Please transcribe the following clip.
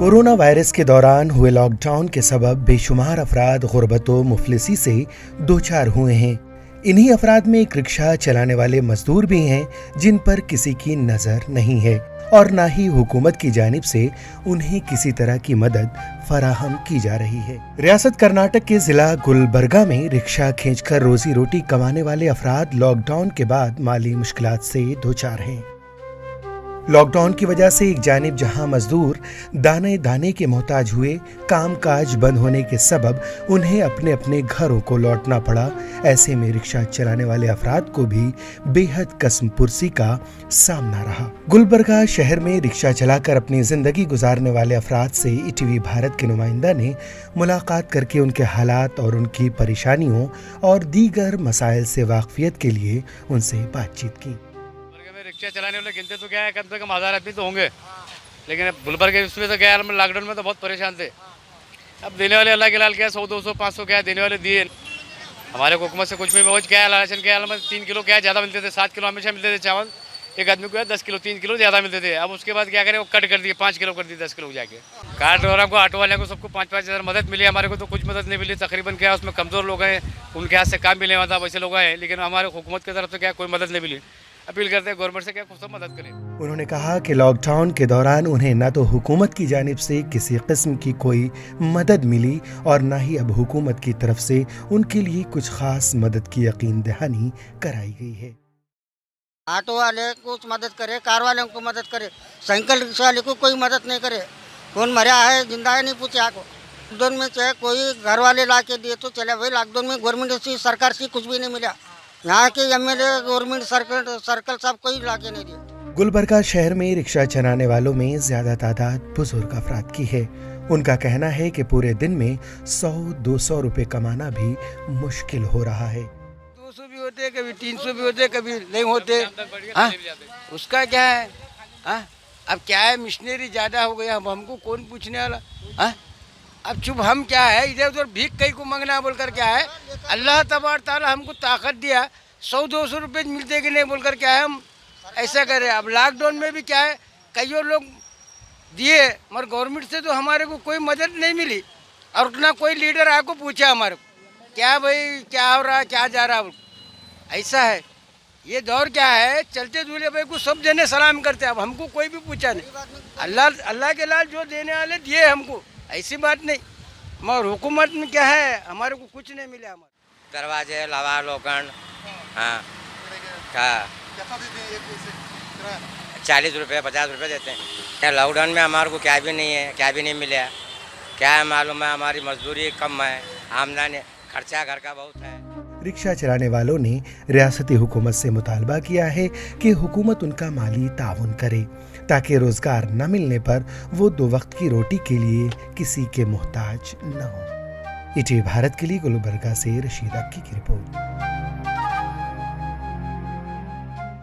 Corona virus के दौरान हुए लॉकडाउन के सबब बेशुमार अफराद गुर्बत व मुफलिसी से दो चार हुए हैं। इन्हीं अफराद में एक रिक्शा चलाने वाले मजदूर भी हैं जिन पर किसी की नजर नहीं है और ना ही हुकूमत की जानिब से उन्हें किसी तरह की मदद फराहम की जा रही है। रियासत कर्नाटक के जिला गुलबर्गा में रिक्शा खींचकर रोजी रोटी कमाने वाले अफराद लॉकडाउन के बाद माली मुश्किलात से दो चार हैं। लॉकडाउन की वजह से एक जानिब जहां मजदूर दाने दाने के मोहताज हुए, कामकाज बंद होने के सबब उन्हें अपने अपने घरों को लौटना पड़ा, ऐसे में रिक्शा चलाने वाले अफराद को भी बेहद कसमपुरसी का सामना रहा। गुलबर्गा शहर में रिक्शा चलाकर अपनी जिंदगी गुजारने वाले अफराद से ईटीवी भारत के नुमाइंदा ने मुलाकात करके उनके हालात और उनकी परेशानियों और दीगर मसाइल से वाकफियत के लिए उनसे बातचीत की। रिक्शा चलाने वाले गिनते तो क्या है, कम से कम 1000 आदमी तो होंगे, लेकिन अब गुलबर्ग के उसमें तो क्या है, लॉकडाउन में तो बहुत परेशान थे। अब देने वाले अल्लाह के लाल क्या है, 100 200 500 क्या है देने वाले दिए। हमारे को हुकूमत से कुछ भी मौज क्या है, राशन क्या है, 3 किलो क्या है ज़्यादा मिलते थे, 7 किलो हमेशा मिलते थे चावल, एक आदमी को 10 किलो 3 किलो ज़्यादा मिलते थे। अब उसके बाद क्या करें, वो कट कर दिए, 5 किलो कर दिए, 10 किलो जाके। कार ड्राइवरों को, ऑटो वाले को सबको 5-5 हज़ार मदद मिली। हमारे को तो कुछ मदद नहीं मिली, तकरीबन क्या उसमें कमज़ोर लोग हैं, उनके हाथ से काम मिलने वाला वैसे लोग हैं, लेकिन हमारे हुकूमत की तरफ से क्या कोई मदद नहीं मिली। अपील करते हैं गवर्नमेंट से क्या कुछ मदद करें। उन्होंने कहा कि लॉकडाउन के दौरान उन्हें न तो हुकूमत की जानिब से किसी किस्म की कोई मदद मिली और न ही अब हुकूमत की तरफ से उनके लिए कुछ खास मदद की यकीन दहानी कराई गई है। ऑटो वाले को कुछ मदद करे, कार वाले को मदद करे, साइकिल रिक्शा वाले को कोई मदद नहीं करे। कौन मरा है जिंदा है नहीं पूछे आको। लॉकडाउन में चाहे कोई घर वाले ला के दिए तो चले भाई, लॉकडाउन में गवर्नमेंट से सरकार से कुछ भी नहीं मिला। यहाँ के एमएलए गवर्नमेंट सर्कल सब कोई ला के नहीं दिया। गुलबर्गा शहर में रिक्शा चलाने वालों में ज्यादा तादाद बुजुर्ग अफराद की है। उनका कहना है कि पूरे दिन में 100-200 रुपए कमाना भी मुश्किल हो रहा है। 200 भी होते, कभी 300 भी होते, कभी नहीं होते। उसका क्या है? अब क्या है, मिशनरी ज्यादा हो गया, अब हमको कौन पूछने वाला? अब चुप हम क्या है, इधर उधर भीख कहीं को मंगना बोलकर क्या है। अल्लाह तबारक तआला हमको ताकत दिया, 100-200 रुपये मिलते कि नहीं बोलकर क्या है हम ऐसा करें। अब लॉकडाउन में भी क्या है, कई लोग दिए मगर गवर्नमेंट से तो हमारे को कोई मदद नहीं मिली और उतना कोई लीडर आको पूछा हमारे को क्या भाई क्या हो रहा, क्या जा रहा, ऐसा है। ये दौर क्या है, चलते दूल्हे भाई को सब जने सलाम करते, अब हमको कोई भी पूछा नहीं। अल्लाह के लाल जो देने वाले दिए हमको, ऐसी बात नहीं। मगर हुकूमत में क्या है, हमारे को कुछ नहीं मिला। हमारे दरवाजे लवा लोखंड, हाँ क्या 40 रुपये 50 रुपये देते हैं। लॉकडाउन में हमारे को क्या भी नहीं है, क्या भी नहीं मिला। क्या है मालूम है, हमारी मजदूरी कम है, आमदनी खर्चा घर का बहुत है। रिक्शा चलाने वालों ने रियासती हुकूमत से मुतालबा किया है कि हुकूमत उनका माली ताउन करे ताकि रोजगार न मिलने पर वो 2 वक्त की रोटी के लिए किसी के मोहताज न हो। ईटीवी भारत के लिए गुलबर्गा से रशीद अक्की की रिपोर्ट।